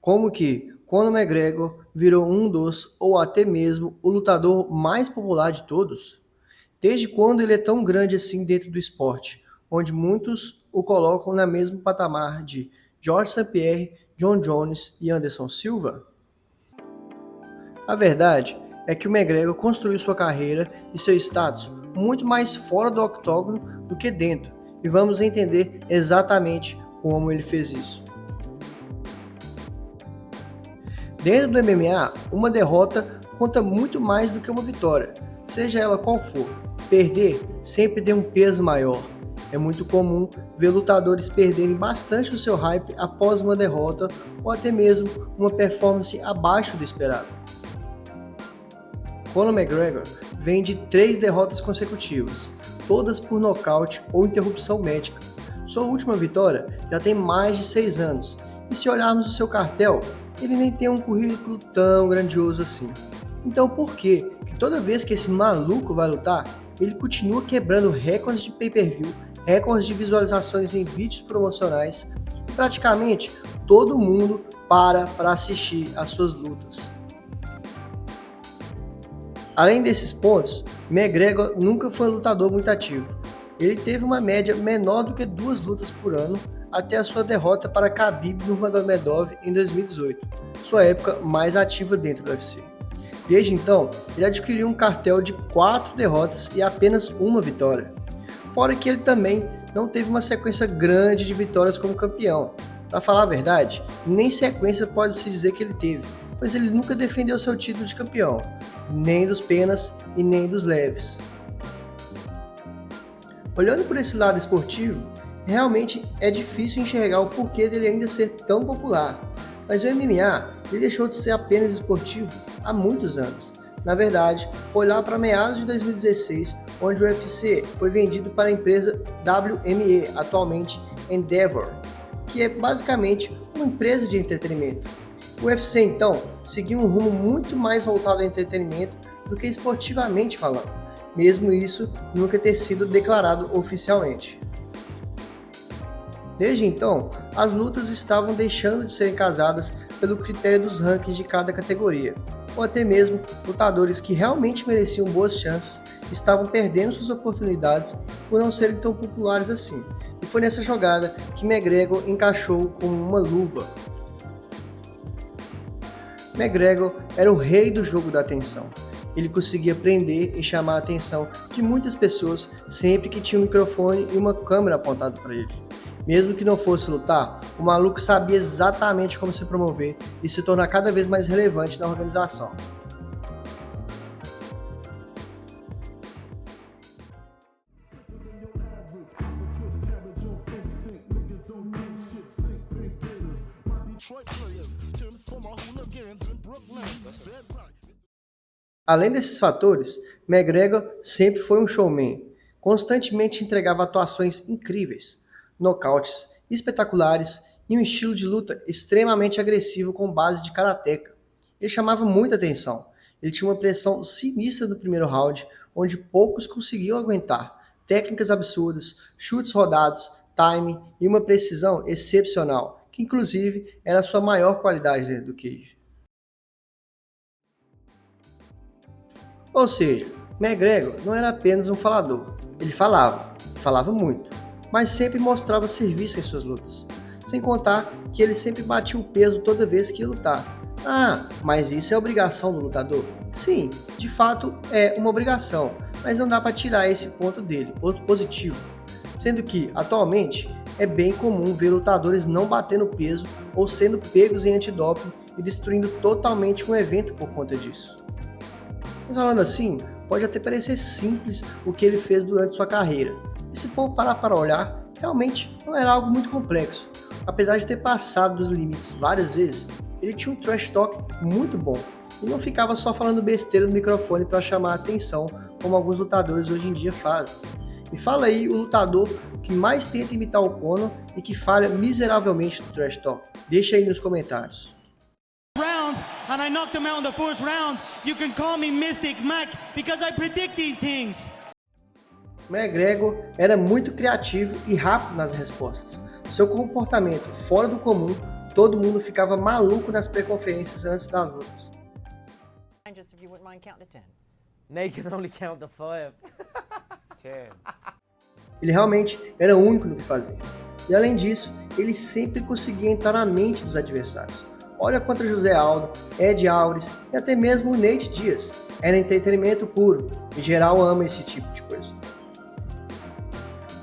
como que Conor McGregor virou um dos, ou até mesmo, o lutador mais popular de todos? Desde quando ele é tão grande assim dentro do esporte, onde muitos o colocam no mesmo patamar de Georges St-Pierre, John Jones e Anderson Silva? A verdade é que o McGregor construiu sua carreira e seu status muito mais fora do octógono do que dentro, e vamos entender exatamente como ele fez isso. Dentro do MMA, uma derrota conta muito mais do que uma vitória, seja ela qual for. Perder sempre tem um peso maior. É muito comum ver lutadores perderem bastante o seu hype após uma derrota ou até mesmo uma performance abaixo do esperado. Conor McGregor vem de 3 derrotas consecutivas, todas por nocaute ou interrupção médica. Sua última vitória já tem mais de 6 anos, e se olharmos o seu cartel, ele nem tem um currículo tão grandioso assim. Então por que toda vez que esse maluco vai lutar, ele continua quebrando recordes de pay-per-view, recordes de visualizações em vídeos promocionais, e praticamente todo mundo para assistir às suas lutas? Além desses pontos, McGregor nunca foi um lutador muito ativo. Ele teve uma média menor do que 2 lutas por ano até a sua derrota para Khabib Nurmagomedov em 2018, sua época mais ativa dentro do UFC. Desde então, ele adquiriu um cartel de 4 derrotas e apenas uma vitória. Fora que ele também não teve uma sequência grande de vitórias como campeão. Para falar a verdade, nem sequência pode-se dizer que ele teve, pois ele nunca defendeu seu título de campeão, nem dos penas e nem dos leves. Olhando por esse lado esportivo, realmente é difícil enxergar o porquê dele ainda ser tão popular, mas o MMA ele deixou de ser apenas esportivo há muitos anos. Na verdade, foi lá para meados de 2016, onde o UFC foi vendido para a empresa WME, atualmente Endeavor, que é basicamente uma empresa de entretenimento. O UFC, então, seguiu um rumo muito mais voltado ao entretenimento do que esportivamente falando, mesmo isso nunca ter sido declarado oficialmente. Desde então, as lutas estavam deixando de serem casadas pelo critério dos rankings de cada categoria, ou até mesmo lutadores que realmente mereciam boas chances estavam perdendo suas oportunidades por não serem tão populares assim, e foi nessa jogada que McGregor encaixou como uma luva. McGregor era o rei do jogo da atenção. Ele conseguia prender e chamar a atenção de muitas pessoas sempre que tinha um microfone e uma câmera apontada para ele. Mesmo que não fosse lutar, o maluco sabia exatamente como se promover e se tornar cada vez mais relevante na organização. Além desses fatores, McGregor sempre foi um showman. Constantemente entregava atuações incríveis, nocautes espetaculares e um estilo de luta extremamente agressivo com base de karateca. Ele chamava muita atenção. Ele tinha uma pressão sinistra no primeiro round, onde poucos conseguiam aguentar. Técnicas absurdas, chutes rodados, timing e uma precisão excepcional, que inclusive era a sua maior qualidade dentro do cage. Ou seja, McGregor não era apenas um falador. Ele falava muito, mas sempre mostrava serviço em suas lutas. Sem contar que ele sempre batia o peso toda vez que ia lutar. Ah, mas isso é obrigação do lutador? Sim, de fato é uma obrigação, mas não dá para tirar esse ponto dele, ponto positivo. Sendo que, atualmente, é bem comum ver lutadores não batendo peso ou sendo pegos em antidoping e destruindo totalmente um evento por conta disso. Mas falando assim, pode até parecer simples o que ele fez durante sua carreira. E se for parar para olhar, realmente não era algo muito complexo. Apesar de ter passado dos limites várias vezes, ele tinha um trash talk muito bom. E não ficava só falando besteira no microfone para chamar a atenção, como alguns lutadores hoje em dia fazem. Me fala aí o lutador que mais tenta imitar o Conor e que falha miseravelmente no trash talk. Deixa aí nos comentários. And I knocked him out in the first round. You can call me Mystic Mac because I predict these things. McGregor era muito criativo e rápido nas respostas. Seu comportamento fora do comum todo mundo ficava maluco nas pré-conferências antes das lutas. Just if you wouldn't mind counting to 10. Nate can only count to 5. 10. Ele realmente era único no que fazia. E além disso, ele sempre conseguia entrar na mente dos adversários. Olha contra José Aldo, Ed Alves e até mesmo o Nate Diaz. Era entretenimento puro, em geral ama esse tipo de coisa.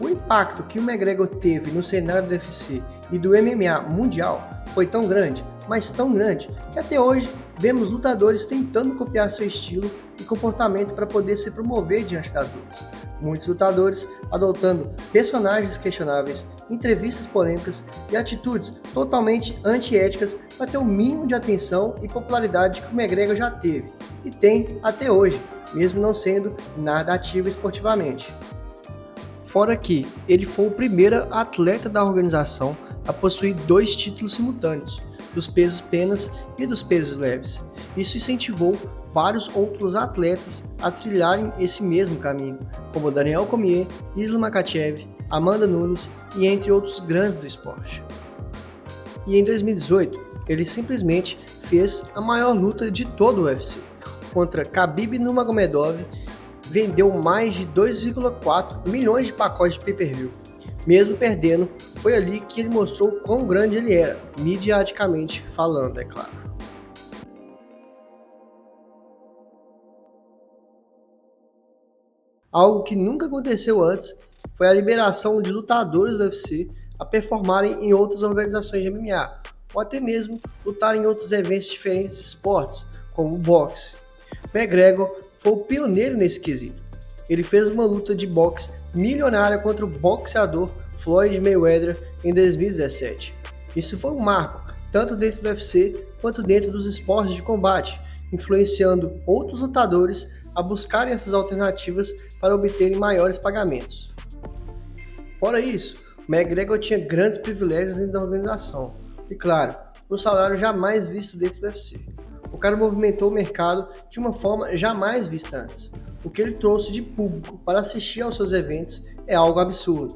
O impacto que o McGregor teve no cenário do UFC e do MMA mundial foi tão grande, mas tão grande, que até hoje vemos lutadores tentando copiar seu estilo e comportamento para poder se promover diante das lutas. Muitos lutadores adotando personagens questionáveis, entrevistas polêmicas e atitudes totalmente antiéticas para ter o mínimo de atenção e popularidade que o McGregor já teve e tem até hoje, mesmo não sendo nada ativo esportivamente. Fora que ele foi o primeiro atleta da organização a possuir 2 títulos simultâneos, dos pesos penas e dos pesos leves. Isso incentivou vários outros atletas a trilharem esse mesmo caminho, como Daniel Cormier, Islam Makhachev, Amanda Nunes e entre outros grandes do esporte. E em 2018, ele simplesmente fez a maior luta de todo o UFC, contra Khabib Nurmagomedov, vendeu mais de 2,4 milhões de pacotes de pay-per-view. Mesmo perdendo, foi ali que ele mostrou quão grande ele era, midiaticamente falando, é claro. Algo que nunca aconteceu antes foi a liberação de lutadores do UFC a performarem em outras organizações de MMA, ou até mesmo lutarem em outros eventos diferentes de esportes, como o boxe. McGregor foi o pioneiro nesse quesito. Ele fez uma luta de boxe milionária contra o boxeador Floyd Mayweather em 2017. Isso foi um marco, tanto dentro do UFC quanto dentro dos esportes de combate, influenciando outros lutadores a buscarem essas alternativas para obterem maiores pagamentos. Fora isso, McGregor tinha grandes privilégios dentro da organização e, claro, um salário jamais visto dentro do UFC. O cara movimentou o mercado de uma forma jamais vista antes. O que ele trouxe de público para assistir aos seus eventos é algo absurdo.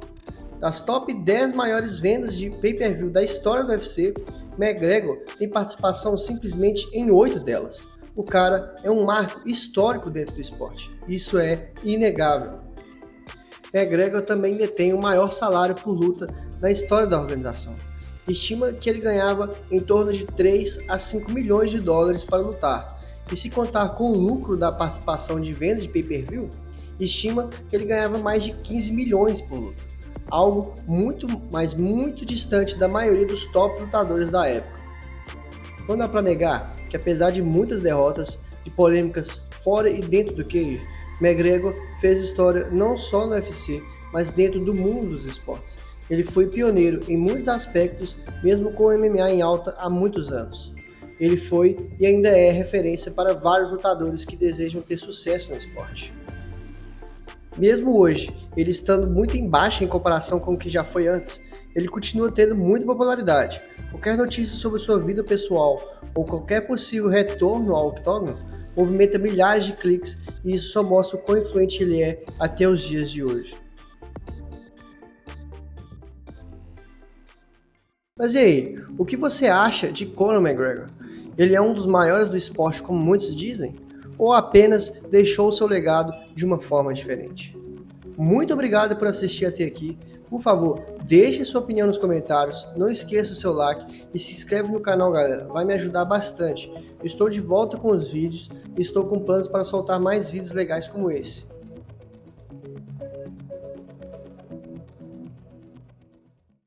Das top 10 maiores vendas de pay-per-view da história do UFC, McGregor tem participação simplesmente em 8 delas. O cara é um marco histórico dentro do esporte. Isso é inegável. McGregor também detém o maior salário por luta na história da organização. Estima que ele ganhava em torno de 3 a 5 milhões de dólares para lutar. E se contar com o lucro da participação de vendas de pay-per-view, estima que ele ganhava mais de 15 milhões por luta. Algo muito, mas muito distante da maioria dos top lutadores da época. Não dá para negar que, apesar de muitas derrotas, de polêmicas fora e dentro do cage, McGregor fez história não só no UFC, mas dentro do mundo dos esportes. Ele foi pioneiro em muitos aspectos, mesmo com o MMA em alta há muitos anos. Ele foi e ainda é referência para vários lutadores que desejam ter sucesso no esporte. Mesmo hoje, ele estando muito em baixa em comparação com o que já foi antes, ele continua tendo muita popularidade. Qualquer notícia sobre sua vida pessoal ou qualquer possível retorno ao octógono movimenta milhares de cliques e isso só mostra o quão influente ele é até os dias de hoje. Mas e aí, o que você acha de Conor McGregor? Ele é um dos maiores do esporte, como muitos dizem? Ou apenas deixou seu legado de uma forma diferente? Muito obrigado por assistir até aqui. Por favor, deixe sua opinião nos comentários, não esqueça o seu like e se inscreve no canal, galera, vai me ajudar bastante. Eu estou de volta com os vídeos e estou com planos para soltar mais vídeos legais como esse.